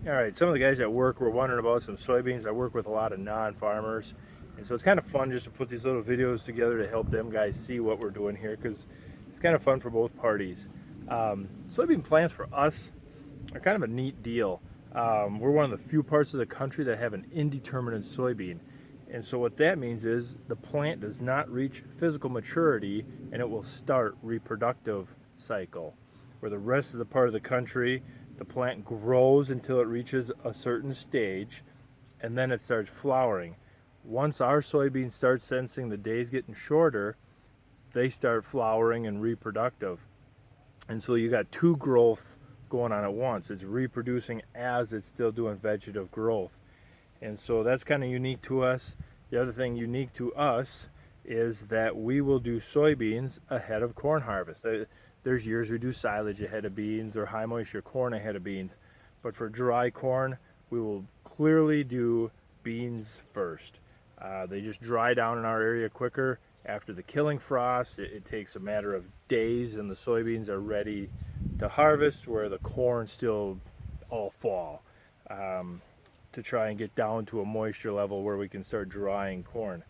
All right, some of the guys at work were wondering about some soybeans. I work with a lot of non-farmers, and so it's kind of fun just to put these little videos together to help them guys see what we're doing here, because it's kind of fun for both parties. Soybean plants for us are kind of a neat deal. We're one of the few parts of the country that have an indeterminate soybean. And so what that means is the plant does not reach physical maturity and it will start reproductive cycle. Where the rest of the part of the country, the plant grows until it reaches a certain stage and then it starts flowering. Once our soybeans start sensing the days getting shorter, they start flowering and reproductive. And so you got two growth going on at once. It's reproducing as it's still doing vegetative growth. And so that's kind of unique to us. The other thing unique to us is that we will do soybeans ahead of corn harvest. There's years we do silage ahead of beans or high moisture corn ahead of beans. But for dry corn, we will clearly do beans first. They just dry down in our area quicker. After the killing frost, it takes a matter of days and the soybeans are ready to harvest, where the corn still all fall, to try and get down to a moisture level where we can start drying corn.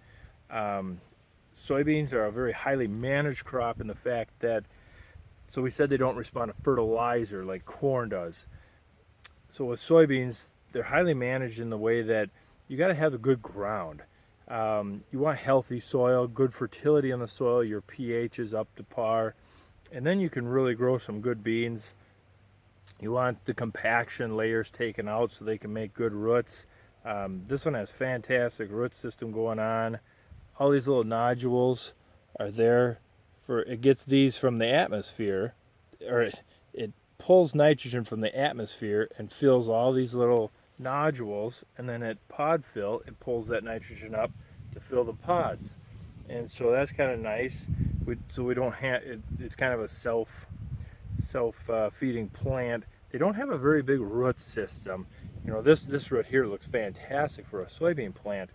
Soybeans are a very highly managed crop in the fact that, so we said they don't respond to fertilizer like corn does. So with soybeans, they're highly managed in the way that you got to have a good ground. You want healthy soil, good fertility in the soil, your pH is up to par, and then you can really grow some good beans. You want the compaction layers taken out so they can make good roots. This one has fantastic root system going on. All these little nodules are there it gets these from the atmosphere, or it pulls nitrogen from the atmosphere and fills all these little nodules, and then at pod fill it pulls that nitrogen up to fill the pods. And so that's kind of nice. So we don't have it's kind of a self-feeding plant. They don't have a very big root system. You know, this root here looks fantastic for a soybean plant,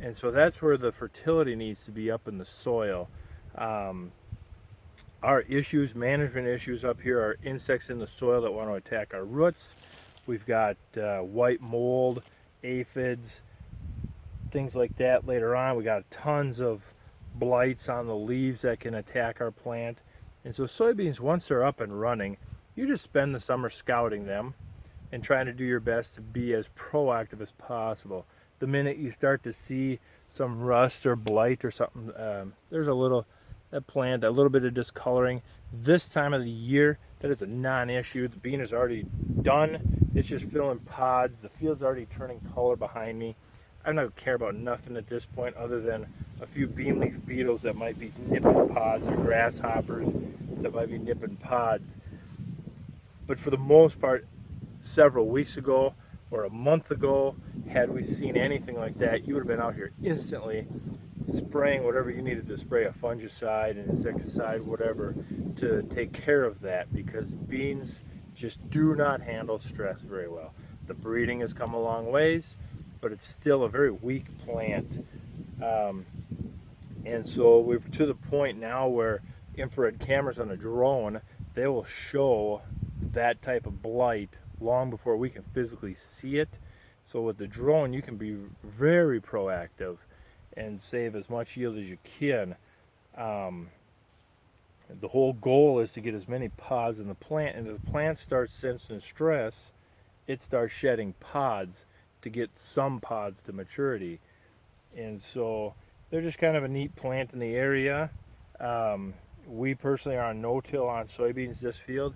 and so that's where the fertility needs to be up in the soil. Our issues, management issues up here, are insects in the soil that want to attack our roots. We've got white mold, aphids, things like that later on. We got tons of blights on the leaves that can attack our plant. And so soybeans, once they're up and running, you just spend the summer scouting them and trying to do your best to be as proactive as possible. The minute you start to see some rust or blight or something, there's that plant, a little bit of discoloring. This time of the year, that is a non-issue. The bean is already done. It's just filling pods. The field's already turning color behind me. I don't care about nothing at this point other than a few bean leaf beetles that might be nipping pods, or grasshoppers that might be nipping pods. But for the most part, several weeks ago or a month ago, had we seen anything like that, you would have been out here instantly spraying whatever you needed to spray, a fungicide, an insecticide, whatever, to take care of that, because beans just do not handle stress very well. The breeding has come a long ways, but it's still a very weak plant. And so we're to the point now where infrared cameras on a drone, they will show that type of blight long before we can physically see it. So with the drone, you can be very proactive and save as much yield as you can. The whole goal is to get as many pods in the plant, and if the plant starts sensing stress, it starts shedding pods to get some pods to maturity. And so they're just kind of a neat plant in the area. We personally are on no-till on soybeans this field.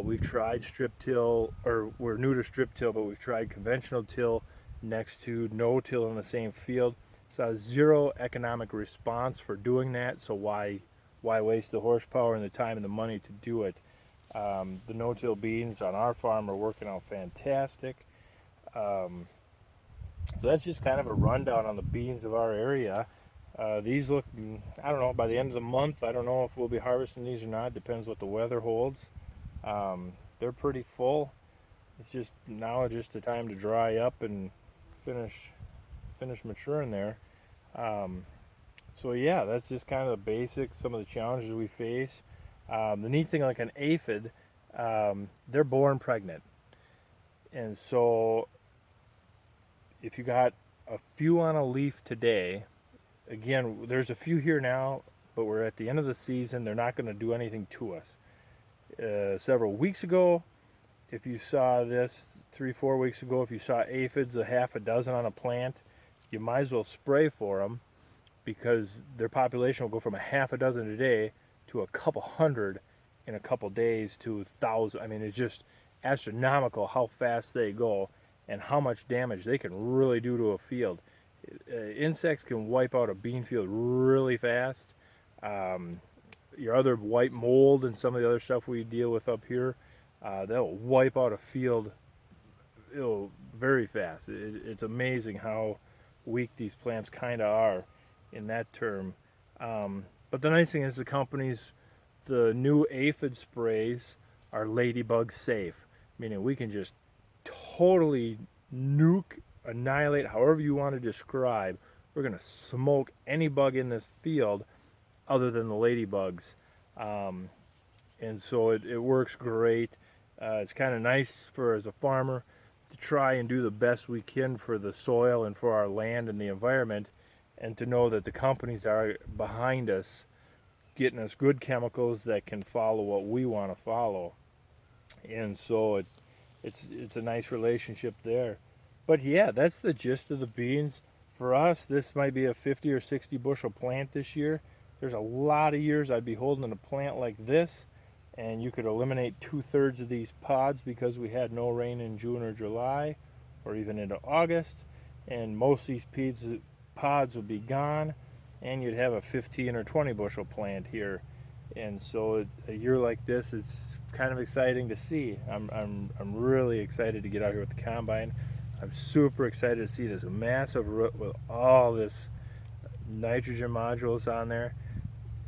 We've tried strip till, or we're new to strip till, but we've tried conventional till next to no-till in the same field. Saw zero economic response for doing that, so why waste the horsepower and the time and the money to do it? The no-till beans on our farm are working out fantastic. So that's just kind of a rundown on the beans of our area. These look, I don't know, by the end of the month, I don't know if we'll be harvesting these or not. Depends what the weather holds. They're pretty full. It's just now just the time to dry up and finish maturing there. So yeah, that's just kind of the basics, some of the challenges we face. The neat thing, like an aphid, they're born pregnant. And so if you got a few on a leaf today, again, there's a few here now, but we're at the end of the season. They're not going to do anything to us. Several weeks ago, if you saw this, 3-4 weeks ago, if you saw aphids, a half a dozen on a plant, you might as well spray for them, because their population will go from a half a dozen a day to a couple hundred in a couple days to 1,000. I mean, it's just astronomical how fast they go and how much damage they can really do to a field. Insects can wipe out a bean field really fast. Your other white mold and some of the other stuff we deal with up here, they'll wipe out a field very fast. It's amazing how weak these plants kind of are in that term. But the nice thing is the companies, the new aphid sprays are ladybug safe, meaning we can just totally nuke, annihilate, however you want to describe. We're going to smoke any bug in this field other than the ladybugs. And so it works great. It's kind of nice for, as a farmer, to try and do the best we can for the soil and for our land and the environment, and to know that the companies are behind us, getting us good chemicals that can follow what we want to follow. And so it's a nice relationship there. But yeah, that's the gist of the beans. For us, this might be a 50 or 60 bushel plant this year. There's a lot of years I'd be holding a plant like this, and you could eliminate 2/3 of these pods because we had no rain in June or July or even into August, and most of these pods would be gone, and you'd have a 15 or 20 bushel plant here. And so a year like this, it's kind of exciting to see. I'm really excited to get out here with the combine. I'm super excited to see this massive root with all this nitrogen modules on there,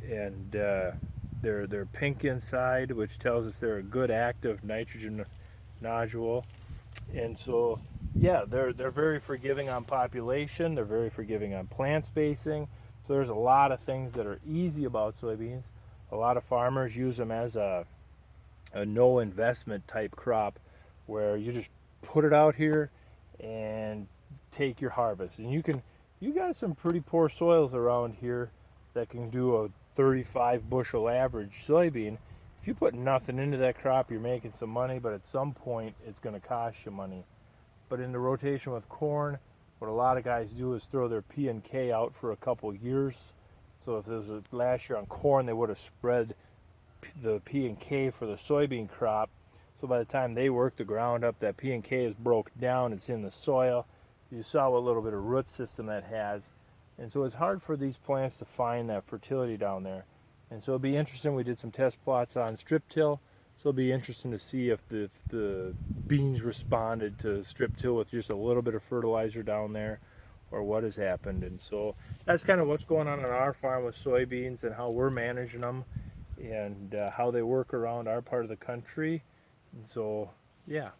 and they're pink inside, which tells us they're a good active nitrogen nodule. And so yeah, they're very forgiving on population, they're very forgiving on plant spacing. So there's a lot of things that are easy about soybeans. A lot of farmers use them as a no investment type crop, where you just put it out here and take your harvest. And you got some pretty poor soils around here that can do a 35 bushel average soybean. If you put nothing into that crop, you're making some money, but at some point it's going to cost you money. But in the rotation with corn, what a lot of guys do is throw their P and K out for a couple years. So if there was last year on corn, they would have spread the P and K for the soybean crop. So by the time they work the ground up, that P and K is broke down, it's in the soil. You saw what little bit of root system that has. And so it's hard for these plants to find that fertility down there. And so it'll be interesting. We did some test plots on strip till. So it'll be interesting to see if the beans responded to strip till with just a little bit of fertilizer down there, or what has happened. And so that's kind of what's going on our farm with soybeans, and how we're managing them, and how they work around our part of the country. And so yeah.